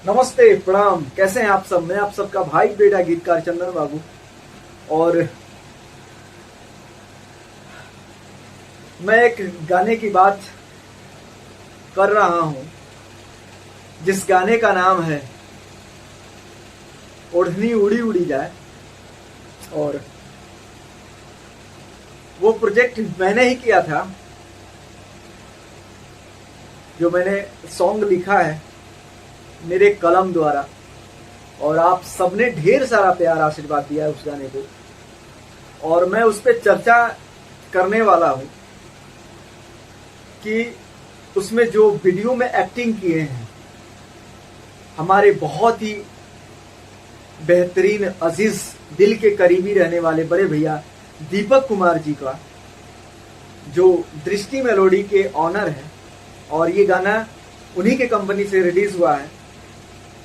नमस्ते, प्रणाम। कैसे हैं आप सब? मैं आप सबका भाई बेटा गीतकार चंदन बाबू। और मैं एक गाने की बात कर रहा हूं जिस गाने का नाम है ओढ़नी उड़ी उड़ी जाए। और वो प्रोजेक्ट मैंने ही किया था, जो मैंने सॉन्ग लिखा है मेरे कलम द्वारा। और आप सबने ढेर सारा प्यार आशीर्वाद दिया है उस गाने को, और मैं उस पर चर्चा करने वाला हूं कि उसमें जो वीडियो में एक्टिंग किए हैं हमारे बहुत ही बेहतरीन अजीज दिल के करीबी रहने वाले बड़े भैया दीपक कुमार जी का, जो दृष्टि मेलोडी के ऑनर है। और ये गाना उन्हीं के कंपनी से रिलीज हुआ है,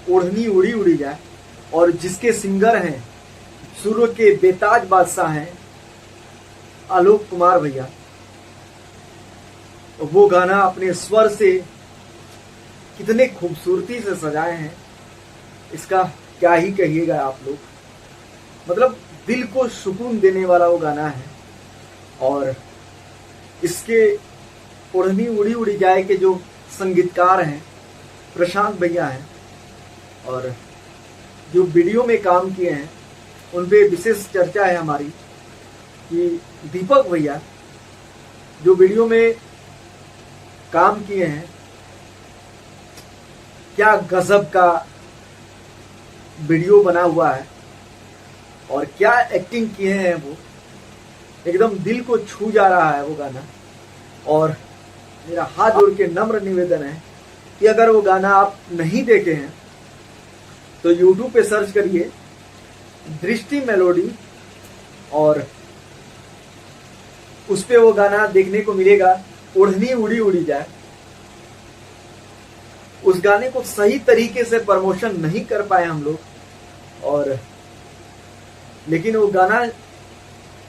ओढ़नी उड़ी उड़ी जाए। और जिसके सिंगर हैं, सुर के बेताज बादशाह हैं आलोक कुमार भैया। वो गाना अपने स्वर से कितने खूबसूरती से सजाए हैं, इसका क्या ही कहिएगा आप लोग। मतलब दिल को सुकून देने वाला वो गाना है। और इसके ओढ़नी उड़ी उड़ी जाए के जो संगीतकार हैं प्रशांत भैया हैं, और जो वीडियो में काम किए हैं उन पे विशेष चर्चा है हमारी कि दीपक भैया जो वीडियो में काम किए हैं, क्या गजब का वीडियो बना हुआ है और क्या एक्टिंग किए हैं। वो एकदम दिल को छू जा रहा है वो गाना। और मेरा हाथ जोड़ के नम्र निवेदन है कि अगर वो गाना आप नहीं देखे हैं तो YouTube पे सर्च करिए दृष्टि मेलोडी, और उस पे वो गाना देखने को मिलेगा, ओढ़नी उड़ी उड़ी जाए। उस गाने को सही तरीके से प्रमोशन नहीं कर पाए हम लोग, और लेकिन वो गाना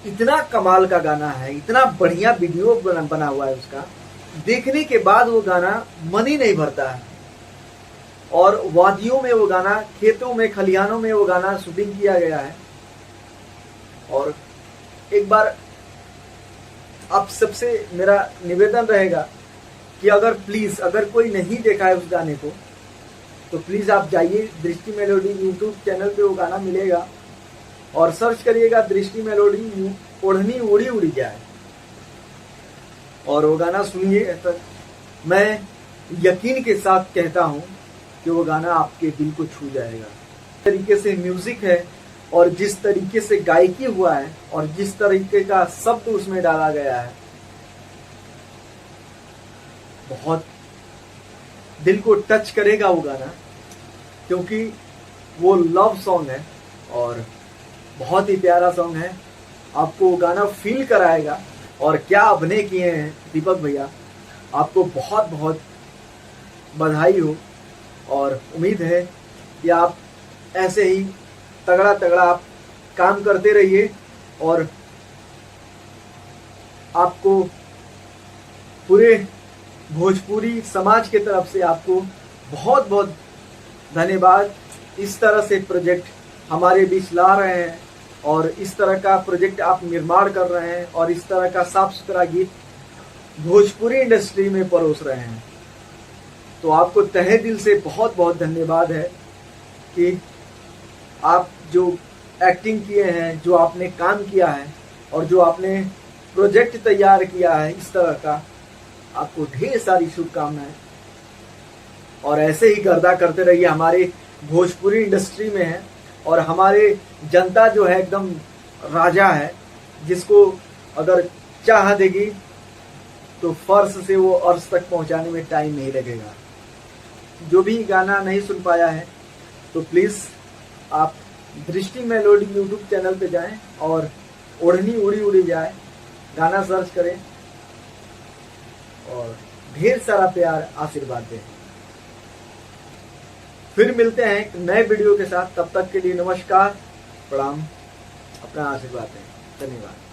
इतना कमाल का गाना है, इतना बढ़िया वीडियो बना हुआ है उसका। देखने के बाद वो गाना मन ही नहीं भरता है। और वादियों में वो गाना, खेतों में, खलिहानों में वो गाना शूटिंग किया गया है। और एक बार आप सबसे मेरा निवेदन रहेगा कि अगर प्लीज, अगर कोई नहीं देखा है उस गाने को, तो प्लीज आप जाइए दृष्टि मेलोडी YouTube चैनल पे वो गाना मिलेगा, और सर्च करिएगा दृष्टि मेलोडी ओढ़नी उड़ी उड़ी जाए, और वो गाना सुनिए। तो मैं यकीन के साथ कहता हूं कि वो गाना आपके दिल को छू जाएगा। जिस तरीके से म्यूजिक है और जिस तरीके से गायकी हुआ है और जिस तरीके का शब्द उसमें डाला गया है, बहुत दिल को टच करेगा वो गाना, क्योंकि वो लव सॉन्ग है और बहुत ही प्यारा सॉन्ग है। आपको वो गाना फील कराएगा। और क्या अभिनय किए हैं दीपक भैया, आपको बहुत बहुत बधाई हो। और उम्मीद है कि आप ऐसे ही तगड़ा तगड़ा आप काम करते रहिए, और आपको पूरे भोजपुरी समाज के तरफ से आपको बहुत बहुत धन्यवाद। इस तरह से प्रोजेक्ट हमारे बीच ला रहे हैं, और इस तरह का प्रोजेक्ट आप निर्माण कर रहे हैं, और इस तरह का साफ सुथरा गीत भोजपुरी इंडस्ट्री में परोस रहे हैं। तो आपको तहे दिल से बहुत बहुत धन्यवाद है कि आप जो एक्टिंग किए हैं, जो आपने काम किया है, और जो आपने प्रोजेक्ट तैयार किया है इस तरह का, आपको ढेर सारी शुभकामनाएं। और ऐसे ही गर्दा करते रहिए हमारे भोजपुरी इंडस्ट्री में है। और हमारे जनता जो है एकदम राजा है, जिसको अगर चाह देगी तो फर्श से वो अर्श तक पहुंचाने में टाइम नहीं लगेगा। जो भी गाना नहीं सुन पाया है तो प्लीज आप दृष्टि मेलोडी YouTube चैनल पे जाएं और ओढ़नी उड़ी उड़ी जाए गाना सर्च करें, और ढेर सारा प्यार आशीर्वाद दें। फिर मिलते हैं एक नए वीडियो के साथ। तब तक के लिए नमस्कार, प्रणाम, अपना आशीर्वाद दें। धन्यवाद।